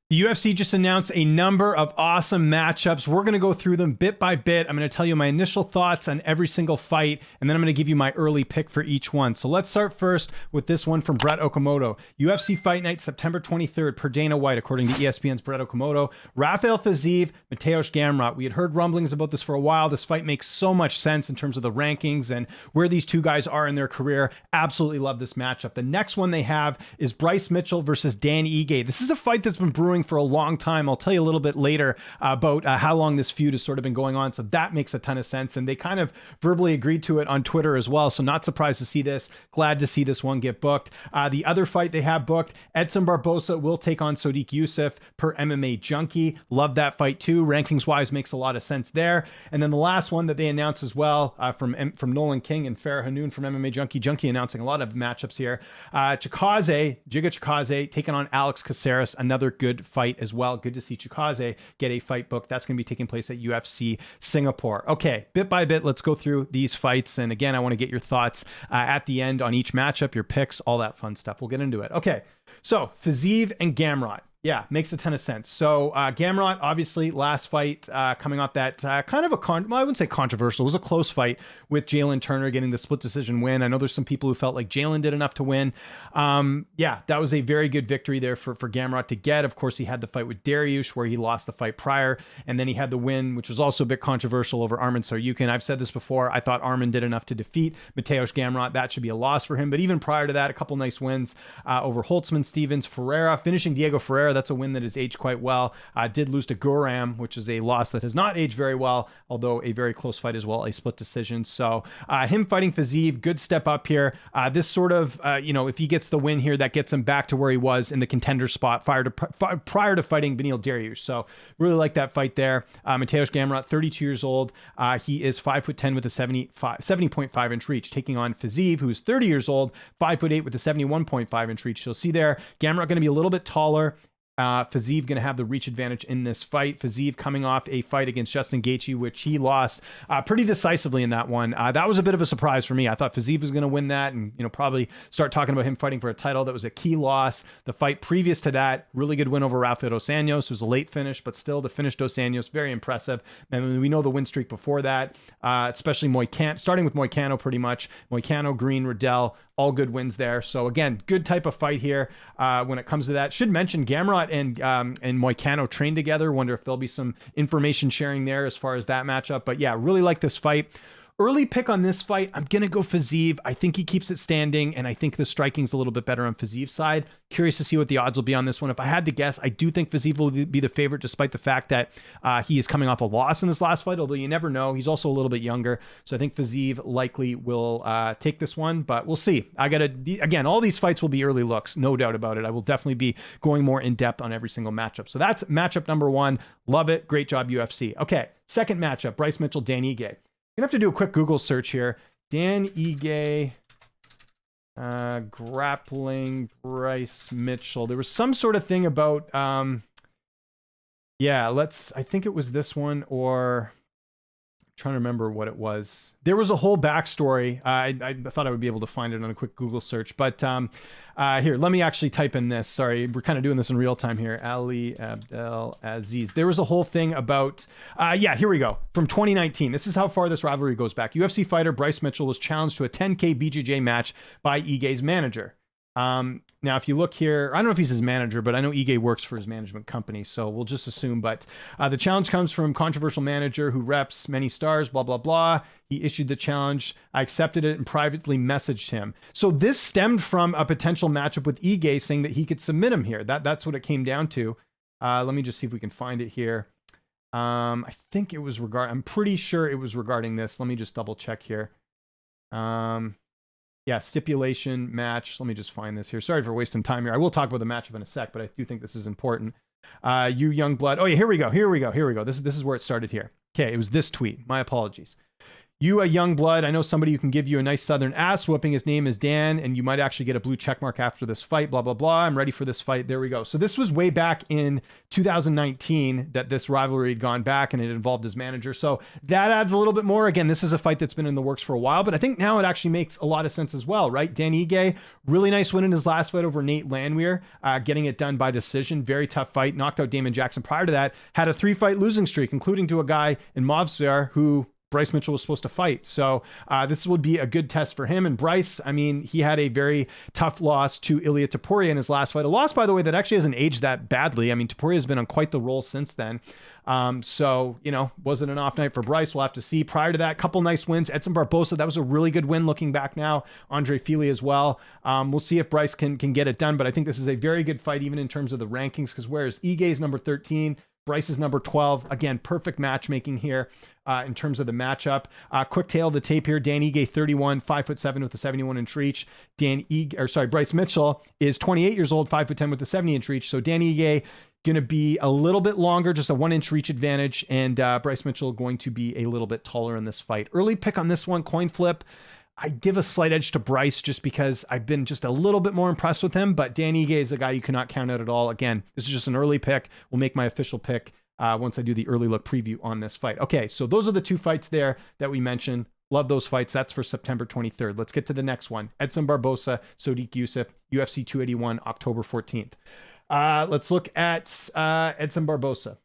The UFC just announced a number of awesome matchups. We're going to go through them bit by bit. I'm going to tell you my initial thoughts on every single fight, and then I'm going to give you my early pick for each one. So let's start first with this one from Brett Okamoto. UFC Fight Night, September 23rd, per Dana White, according to ESPN's Brett Okamoto. Rafael Fiziev, Mateusz Gamrot. We had heard rumblings about this for a while. This fight makes so much sense in terms of the rankings and where these two guys are in their career. Absolutely love this matchup. The next one they have is Bryce Mitchell versus Dan Ige. This is a fight that's been brewing for a long time. I'll tell you a little bit later about how long this feud has sort of been going on. So that makes a ton of sense. And they kind of verbally agreed to it on Twitter as well. So not surprised to see this. Glad to see this one get booked. The other fight they have booked, Edson Barbosa will take on Sodiq Yusuf per MMA Junkie. Love that fight too. Rankings wise makes a lot of sense there. And then the last one that they announced as well from Nolan King and Farah Hanoun from MMA Junkie. Junkie announcing a lot of matchups here. Chikadze taking on Alex Casillas. Another good fight as well. Good to see Chikadze get a fight booked. That's going to be taking place at UFC Singapore. Okay, bit by bit, let's go through these fights. And again, I want to get your thoughts at the end on each matchup, your picks, all that fun stuff. We'll get into it. Okay, so Fiziev and Gamrot. Yeah, makes a ton of sense. So Gamrot, obviously, last fight coming off that kind of I wouldn't say controversial. It was a close fight with Jalen Turner getting the split decision win. I know there's some people who felt like Jalen did enough to win. Yeah, that was a very good victory there for Gamrot to get. Of course, he had the fight with Dariush where he lost the fight prior. And then he had the win, which was also a bit controversial over Arman Tsarukyan. I've said this before. I thought Arman did enough to defeat Mateusz Gamrot. That should be a loss for him. But even prior to that, a couple nice wins over Holtzman, Stevens, Ferreira, finishing Diego Ferreira. That's a win that has aged quite well. Did lose to Guram, which is a loss that has not aged very well, although a very close fight as well, a split decision. So him fighting Fiziev, good step up here. This sort of, if he gets the win here, that gets him back to where he was in the contender spot prior to fighting Beneil Dariush. So really like that fight there. Mateusz Gamrot, 32 years old. He is 5'10" with a 70.5 inch reach, taking on Fiziev, who's 30 years old, 5'8" with a 71.5 inch reach. You'll see there, Gamrot going to be a little bit taller. Fiziev going to have the reach advantage in this fight. Fiziev coming off a fight against Justin Gaethje, which he lost pretty decisively in that one. That was a bit of a surprise for me. I thought Fiziev was going to win that and probably start talking about him fighting for a title. That was a key loss. The fight previous to that, really good win over Rafael dos Anjos. It was a late finish, but still to finish dos Anjos, very impressive. And we know the win streak before that, especially starting with Moicano pretty much. Moicano, Green, Riddell, all good wins there. So again, good type of fight here when it comes to that. Should mention Gamrot and Moicano trained together. Wonder if there'll be some information sharing there as far as that matchup. But yeah, really like this fight. Early pick on this fight, I'm going to go Fiziev. I think he keeps it standing, and I think the striking's a little bit better on Fiziev's side. Curious to see what the odds will be on this one. If I had to guess, I do think Fiziev will be the favorite, despite the fact that he is coming off a loss in this last fight, although you never know. He's also a little bit younger, so I think Fiziev likely will take this one, but we'll see. Again, all these fights will be early looks, no doubt about it. I will definitely be going more in depth on every single matchup. So that's matchup number one. Love it. Great job, UFC. Okay, second matchup, Bryce Mitchell, Dan Ige. Gonna have to do a quick Google search here. Dan Ige, grappling, Bryce Mitchell. There was some sort of thing about, I think it was this one, or I'm trying to remember what it was. There was a whole backstory. I thought I would be able to find it on a quick Google search, but here, let me actually type in this. Sorry, we're kind of doing this in real time here. Ali Abdel Aziz. There was a whole thing about, here we go. From 2019. This is how far this rivalry goes back. UFC fighter Bryce Mitchell was challenged to a 10K BJJ match by Ige's manager. Now, if you look here, I don't know if he's his manager, but I know Ige works for his management company, so we'll just assume. But the challenge comes from controversial manager who reps many stars, blah, blah, blah. He issued the challenge. I accepted it and privately messaged him. So this stemmed from a potential matchup with Ige saying that he could submit him here. That's what it came down to. Let me just see if we can find it here. I think it was I'm pretty sure it was regarding this. Let me just double check here. Yeah, stipulation match. Let me just find this here. Sorry for wasting time here. I will talk about the matchup in a sec, but I do think this is important. You young blood. Oh yeah, here we go. This is where it started here. Okay, it was this tweet. My apologies. You, a young blood, I know somebody who can give you a nice southern ass whooping. His name is Dan, and you might actually get a blue check mark after this fight, blah, blah, blah. I'm ready for this fight. There we go. So this was way back in 2019 that this rivalry had gone back, and it involved his manager. So that adds a little bit more. Again, this is a fight that's been in the works for a while, but I think now it actually makes a lot of sense as well, right? Dan Ige, really nice win in his last fight over Nate Landwehr, getting it done by decision. Very tough fight. Knocked out Damon Jackson. Prior to that, had a 3-fight losing streak, including to a guy in Movsar who Bryce Mitchell was supposed to fight. So this would be a good test for him. And Bryce, I mean, he had a very tough loss to Ilia Topuria in his last fight. A loss, by the way, that actually hasn't aged that badly. I mean, Topuria has been on quite the roll since then. So, you know, was it an off night for Bryce? We'll have to see. Prior to that, couple nice wins. Edson Barbosa, that was a really good win looking back now. Andre Fili as well. We'll see if Bryce can get it done, but I think this is a very good fight, even in terms of the rankings, because whereas Ige is number 13, Bryce is number 12. Again, perfect matchmaking here in terms of the matchup. Quick tail of the tape here. Dan Ige, 31, 5'7" with a 71-inch reach. Bryce Mitchell is 28 years old, 5'10" with a 70-inch reach. So Dan Ige going to be a little bit longer, just a 1-inch reach advantage, and Bryce Mitchell going to be a little bit taller in this fight. Early pick on this one, coin flip. I give a slight edge to Bryce just because I've been just a little bit more impressed with him, but Dan Ige is a guy you cannot count out at all. Again, this is just an early pick. We'll make my official pick once I do the early look preview on this fight. Okay, so those are the two fights there that we mentioned. Love those fights. That's for September 23rd. Let's get to the next one. Edson Barbosa, Sodiq Yusuf, UFC 281, October 14th. Let's look at Edson Barbosa.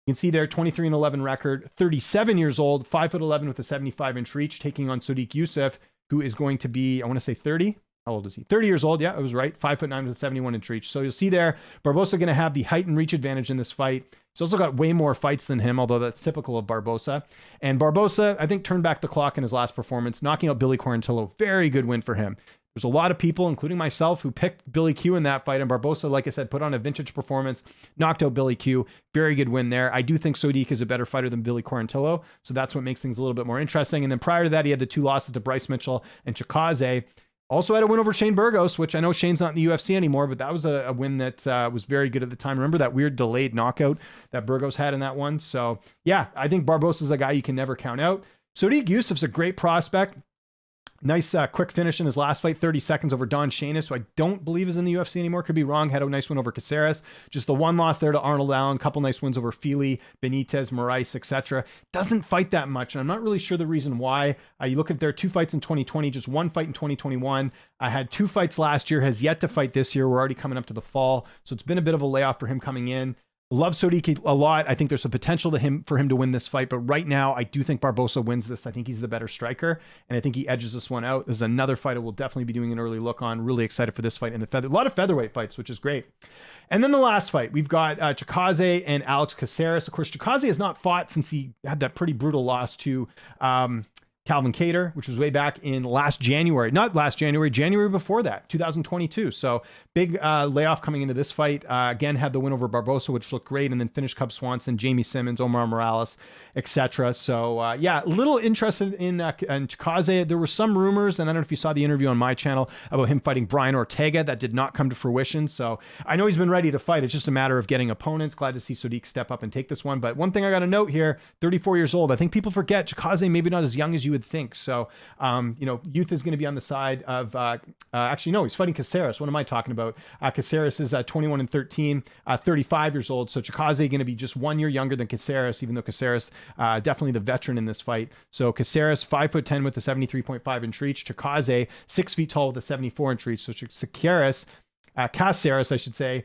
You can see there, 23-11 record, 37 years old, 5'11" with a 75-inch reach, taking on Sodiq Yusuf, who is going to be, I want to say 30. How old is he? 30 years old. Yeah, I was right. 5'9" with a 71-inch reach. So you'll see there, Barbosa going to have the height and reach advantage in this fight. He's also got way more fights than him, although that's typical of Barbosa. And Barbosa, I think, turned back the clock in his last performance, knocking out Billy Quarantillo. Very good win for him. There's a lot of people, including myself, who picked Billy Q in that fight. And Barbosa, like I said, put on a vintage performance, knocked out Billy Q. Very good win there. I do think Sodiq is a better fighter than Billy Quarantillo. So that's what makes things a little bit more interesting. And then prior to that, he had the 2 losses to Bryce Mitchell and Chikadze. Also had a win over Shane Burgos, which I know Shane's not in the UFC anymore, but that was a win that was very good at the time. Remember that weird delayed knockout that Burgos had in that one? So yeah, I think Barbosa's a guy you can never count out. Sodiq Yusuf's a great prospect. Nice quick finish in his last fight, 30 seconds over Don Shanis, who I don't believe is in the UFC anymore. Could be wrong. Had a nice win over Casillas. Just the one loss there to Arnold Allen. Couple nice wins over Fili, Benitez, Moraes, etc. Doesn't fight that much, and I'm not really sure the reason why. You look at their 2 fights in 2020, just 1 fight in 2021. I had 2 fights last year, has yet to fight this year. We're already coming up to the fall, so it's been a bit of a layoff for him coming in. Love Sodiq a lot. I think there's a potential for him to win this fight, but right now I do think Barbosa wins this. I think he's the better striker, and I think he edges this one out. This is another fight I will definitely be doing an early look on. Really excited for this fight and a lot of featherweight fights, which is great. And then the last fight, we've got Chikadze and Alex Casillas. Of course, Chikadze has not fought since he had that pretty brutal loss to Calvin Kattar, which was way back in January before that, 2022. So big layoff coming into this fight. Again, had the win over Barbosa, which looked great, and then finished Cub Swanson, Jamie Simmons, Omar Morales, etc. So yeah, a little interested in Chikadze. There were some rumors, and I don't know if you saw the interview on my channel about him fighting Brian Ortega. That did not come to fruition. So I know he's been ready to fight. It's just a matter of getting opponents. Glad to see Sodiq step up and take this one. But one thing I got to note here, 34 years old. I think people forget Chikadze maybe not as young as you would think. So, youth is going to be on the side of, actually, no, he's fighting Casillas. What am I talking about? Casillas is 21 and 13, 35 years old. So Chikadze going to be just 1 year younger than Casillas, even though Casillas, definitely the veteran in this fight. So Casillas, 5'10" with a 73.5 inch reach. Chikadze, 6 feet tall with a 74 inch reach. So Casillas, I should say,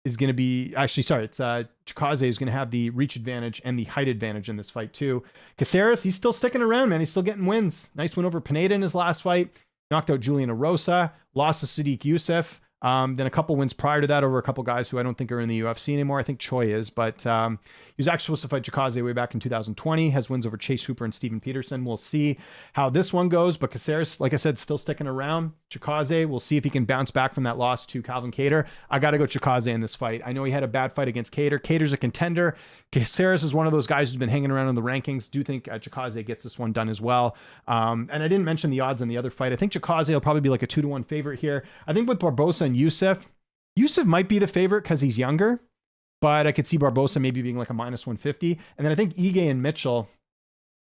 is going to be, Chikadze is going to have the reach advantage and the height advantage in this fight too. Casillas, he's still sticking around, man. He's still getting wins. Nice win over Pineda in his last fight. Knocked out Julian Erosa. Lost to Sodiq Yusuf. Then a couple wins prior to that over a couple guys who I don't think are in the UFC anymore. I think Choi is, but he was actually supposed to fight Chikadze way back in 2020. Has wins over Chase Hooper and Steven Peterson. We'll see how this one goes, but Casillas, like I said, still sticking around. Chikadze, we'll see if he can bounce back from that loss to Calvin Kattar. I got to go Chikadze in this fight. I know he had a bad fight against Kattar. Kattar's a contender. Casillas is one of those guys who's been hanging around in the rankings. Do think Chikadze gets this one done as well. And I didn't mention the odds on the other fight. I think Chikadze will probably be like a 2-1 favorite here. I think with Barbosa and Yusuf might be the favorite because he's younger, but I could see Barbosa maybe being like a -150. And then I think Ige and Mitchell,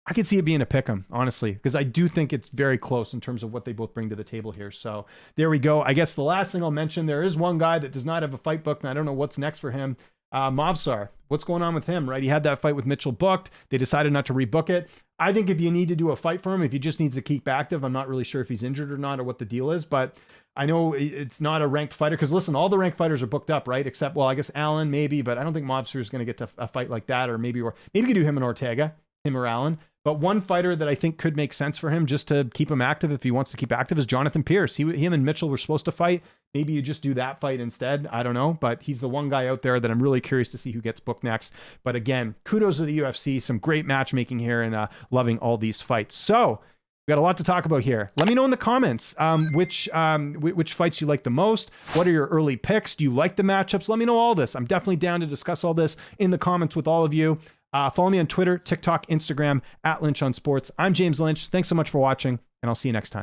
I could see it being a pick 'em, honestly, because I do think it's very close in terms of what they both bring to the table here. So there we go. I guess the last thing I'll mention, there is one guy that does not have a fight book, and I don't know what's next for him. Movsar, what's going on with him, right? He had that fight with Mitchell booked. They decided not to rebook it. I think if you need to do a fight for him, if he just needs to keep active, I'm not really sure if he's injured or not or what the deal is, but I know it's not a ranked fighter because listen, all the ranked fighters are booked up, right? Except, well, I guess Allen maybe, but I don't think Movsar is going to get to a fight like that, or maybe we could do him and Ortega, him or Allen. But one fighter that I think could make sense for him just to keep him active if he wants to keep active is Jonathan Pierce. Him and Mitchell were supposed to fight. Maybe you just do that fight instead. I don't know. But he's the one guy out there that I'm really curious to see who gets booked next. But again, kudos to the UFC. Some great matchmaking here and loving all these fights. So we got a lot to talk about here. Let me know in the comments which fights you like the most. What are your early picks? Do you like the matchups? Let me know all this. I'm definitely down to discuss all this in the comments with all of you. Follow me on Twitter, TikTok, Instagram, @Lynch on Sports. I'm James Lynch. Thanks so much for watching, and I'll see you next time.